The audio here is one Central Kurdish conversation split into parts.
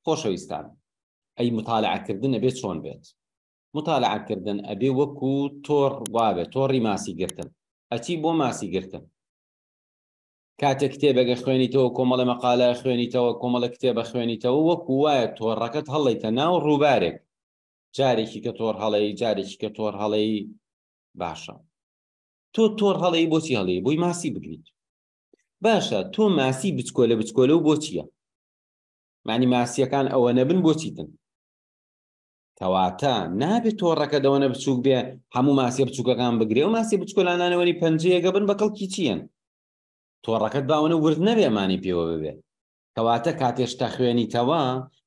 خۆشەویستان ئەی مطالعەکردن ئەبێت چۆن بێت مطالعەکردن ئەبێ وەکو تۆڕ وابێت تۆڕی ماسی گرتن ئەچی بۆ ماسی گرتن کاتێک کتێبەگە خوێنیتەوە کۆمەڵە مەقالە خوێنیتەوە کۆمەڵە کتێبە خوێنیتەوە وەکو وایە تۆڕەکەت هەڵیتە ناو ڕووبارێک جارێکی کە تۆڕ هەڵەی جارێکی کە تۆڕ هەڵەی باشە تۆ تۆڕ هەڵەی بۆچی هەڵەی بۆی ماسی بگریت باشە تۆ ماسی بچکۆلە بچکۆلە و بۆ چییە معنی ماسیەکان ئەوە نەبن بۆچیتن کەواتە نابێت تۆڕەکە دەوەنە بچووک بێ هەموو ماسیە بچووکەکان بگرێ و ماسی بچکۆلانانەوەی پەنجەیەگە بن بە کەڵکی چیەن تۆڕەکەت باوەنە ورد نەبێمانی پێوە ببێ کەواتە کاتێشتا خوێنیتەوە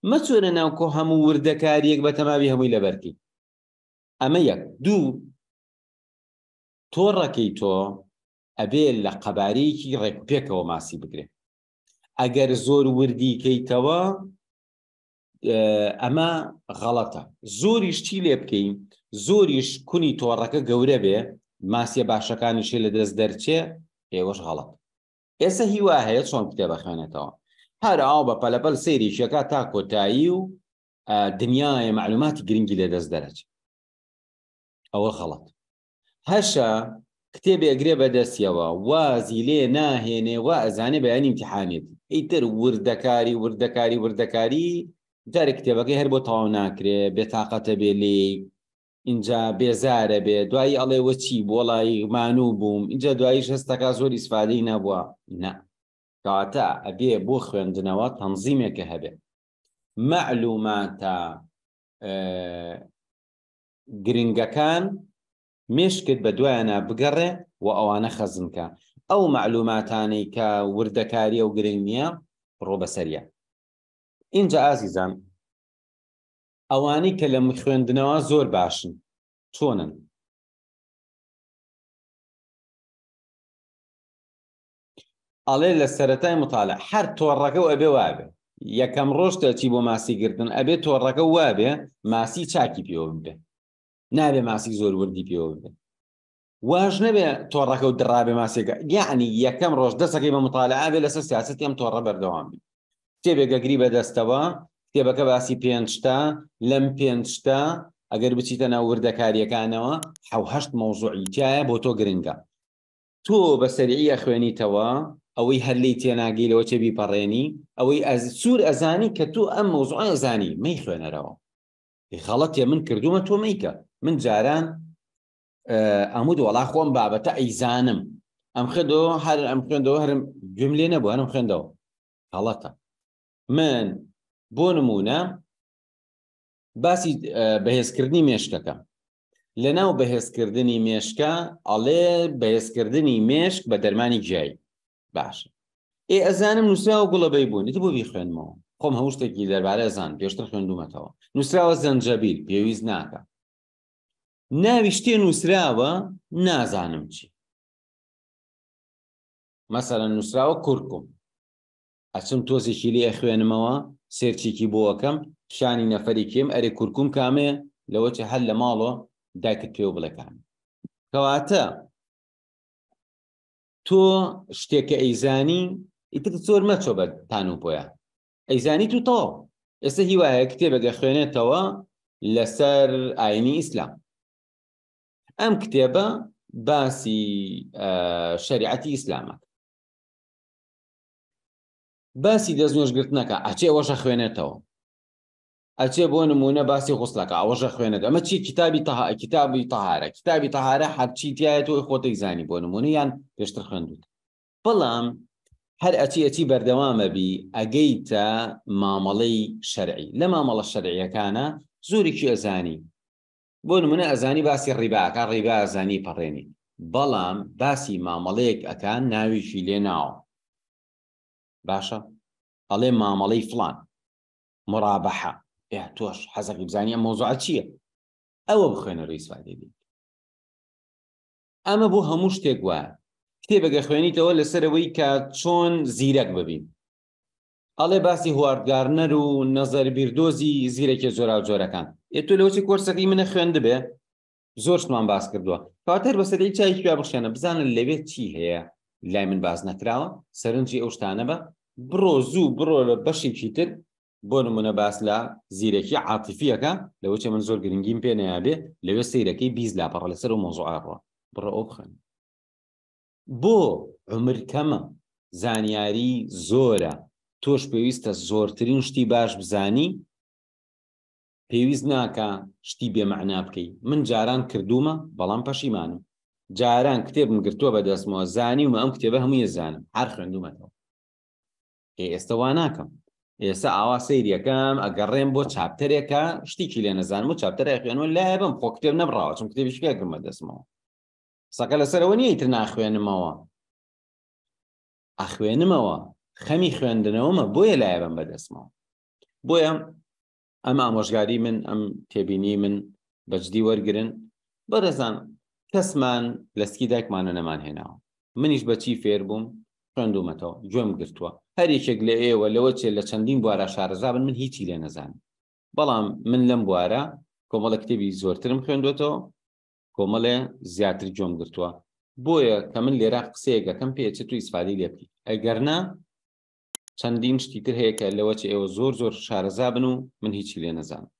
مەچۆرە ناو کۆ هەموو وردەکاریەک بە تەماوی هەمووی لەبەرکی ئەمە یەک دوو تۆڕەکەی تۆ ئەبێ لە قەبارەیەکی ڕێکوپێکەوە ماسی بگرێ ئەگەر زۆر وردی کەیتەوە ئەمە غەڵەتە زۆریش چی لێ بکەین زۆریش کونی تۆڕەکە گەورە بێ ماسیە باشەکانیشی لە دەست دەرچێ ئێوەش غەڵەت ئێستا هیوا هەیە چۆن کتێبە خوێنێتەوە هەر ئاو بە پەلەپەل سەیریشەکە تا کۆتایی و دنیای معلوماتی گرنگی لە دەست دەرەچێ ئەوە غەڵەت هەشە کتێبێ ئەگرێ بەدەستیەوە وازی لێ ناهێنێ وا ئەزانێ بەیانی امتحانێتی ئیتر وردەکاری جارێک کتێبەکەی هەر بۆ تەواو ناکرێ بێتاقەتە بێ لێ اینجا بێزارە بێ دوایی ئەڵێوە چی بۆڵی مانوو بووم اینجا دواییش هەستەکە زۆر ئیسفادەی نەبووە نا کەواتە ئەبێ بۆ خوێندنەوە تەنزیمێکە هەبێ مەعلوماتە گرنگەکان مێشکت بە دوایانە بگەڕێ و ئەوانە خەزمکە ئەو معلوماتانەی کە وردەکاریە و گرنگ نییە ڕۆ بەسەریە اینجا ئازیزان ئەوانەی کە لە خوێندنەوە زۆر باشن چۆنن ئەڵێ لە سەرەتای مطالعە هەر تۆڕەکە و ئەبێ وابێ یەکەم ڕۆژ دەچی بۆ ماسی گرتن ئەبێ تۆڕەکە وابێ ماسی چاکی پێوە ببێ نابێ ماسی زۆر وردی پێوە ببێ واش نەبێ تۆڕەکە و دڕابێ ماسیەکە یعنی یەکەم ڕۆژ دەستەکەی بە مطالعە بێ لەسەر سیاسەتی ئەم تۆڕە بەردەوام بی کتێبێکەگری بەدەستەوە کتێبەکە باسی پێنجتا لەم پێنجتا ئەگەر بچیتە ناو وردەکاریەکانەوە حەوهەشت مەوزوعیتایە بۆ تۆ گرنگە تۆ بە سەریعە خوێنیتەوە ئەوەی هەر لی تێناگەیلەوە چێ بیپەڕێنی ئەوەی سوور ئەزانی کە تۆ ئەم مەوزوعە ئەزانی مەی خوێنەرەوە غەڵەتێ من کردومە تۆ مەیکە من جاران ئەمود وەڵا خۆم بابەتە ئەیزانم ئەم خوێندەوە هەرم گوێم لێ نەبوو هەرم خوێندەوە غەڵەتە من بۆ نمونە باسی بەهێزکردنی مێشکەکە لەناو بەهێزکردنی مێشکە ئەڵێ بەهێزکردنی مێشک بە دەرمانی گیایی باشە ئەزانم نووسراوە گوڵەبەی بوون دیتە بۆ بیخوێنمەوە خۆم هەموو شتێکی دەربارە ئەزان پێشتر خوێندومەتەوە نووسراوە زەنجەبیل پێویست ناکە ناوی شتێ نووسراوە نازانم چی مەسەلەن نووسراوە کورکم ئەچم تۆزێکی لێ خوێنمەوە سێرچێکی بۆ ئەەکەم شانی نەفەری کێم ئەرێ کورکم کامێ لەوە چێ هەر لە ماڵەوە دایکت پێوە بڵێکان کەواتە تۆ شتێکە ئەیزانی ئیتر زۆر مەچۆ بە تانوپۆیە ئەیزانی تو تەواو ئێستا هیوایە کتێبەگە خوێنێتەوە لەسەر ئاینی ئیسلام ئەم کتێبە باسی شەریعەتی ئیسلامە باسی دەستنوێژگرتنەکە ئەچێ ئەوەشە خوێنێتەوە ئەچێ بۆ نمونە باسی غوسڵەکە ئەوەشە خوێنێت ئەمە چی کتابی تەهارە کتابی تەهارە هەرچی تایە تۆ خۆتەی زانی بۆ نمونە یان پێشتر خوێندوت بەڵام هەر ئەچی بەردەوامە بی ئەگەیتە مامەڵەی شەرعی لە مامەڵە شەرعیەکانە زۆرێکی ئەزانی بۆ نمونە ئەزانی باسی ڕیباکە ڕیبا ئەزانی پەڕێنی بەڵام باسی مامەڵەیەک ئەکان ناویشی لێ ناوە باشە ئەڵێ مامەڵەی فڵان مڕابەحە تۆش حەزەکی بزانی ئەم مۆزوعە چییە ئەوە بخوێنەوە ئیسفادەی بێت ئەمە بۆ هەموو شتێک وایە کتێبەگە خوێنیتەوە لەسەرەوەی کە چۆن زیرەک ببین ئەڵێ باسی هواردگارنەر و نەزەر بیردۆزی زیرەکێ جۆرا جۆرەکان تۆ لەوچی کۆرسەکەی منە خوێندبێ زۆر شتمان باس کردووە کەواتە هەر بەسەری چایکی پێ بخشێنە بزانن لەوێ چی هەیە لای من باز نەکراوە سەرنجی ئەو شتانە بە بڕۆ زوو بڕۆ لە بەشێکی تر بۆ نمونە باس لە زیرەکی عاتیفیەکە لەوەی من زۆر گرنگیم پێ نایابێ لەوێ سەیرەکەی بیست لاپەڕە لەسەر و مۆزوعە ڕۆ بڕە ئەو بخەن. بۆ عمر کەمە زانیاری زۆرە تۆش پێویستە زۆرترین شتی باش بزانی پێویست ناکە شتی بێمەعنا بکەی. من جاران کردومە بەڵام پەشیمانم، جاران کتێبم گرتووە بەدەستمەوە زانیومە ئەم کتێبە هەمووی زانم هەر خوێندومەتەوە. ئێستا وا ناکەم، ئێستا ئاوا سەیریەکەم ئەگەڕێم بۆ چاپتەرێکە شتێکی لێ نەزانم و چاپتەرێک خوێنەوە لای بم خۆ کتێب نەبڕاوە چون کتێبیش پێکردمە دەستمەوە. سەکە لەسەرەوە نیە ئیتر ناخوێنمەوە، ئەخوێنمەوە، خەمی خوێندنەوەمە بۆیە لایە بم بەدەستمەوە. بۆیە ئەم ئامۆژگاری من ئەم تێبینی من بەجددی وەرگرن. بەڕێزان کەسمان لەسکی دایکمانە نەمان هێناوە، منیش بەچی فێر بووم خوێندومەتەوە گوێم گرتووە. هەر یەکێک لە ئێوە لەوە چێ لە چەندین بوارە شارەزا بن من هیچی لێ نەزانم، بەڵام من لەم بوارە کۆمەڵە کتێبی زۆرترم خوێندوێتەوە، کۆمەڵێ زیاتر گوێم گرتووە. بۆیە کە من لێرە قسەیەکەکەم پێچێت و ئیسفادەی لێ بکەیت. ئەگەرنا چەندین شتی تر هەیە کە لەوە چ ئێوە زۆر شارەزا بن و من هیچی لێ نەزانم.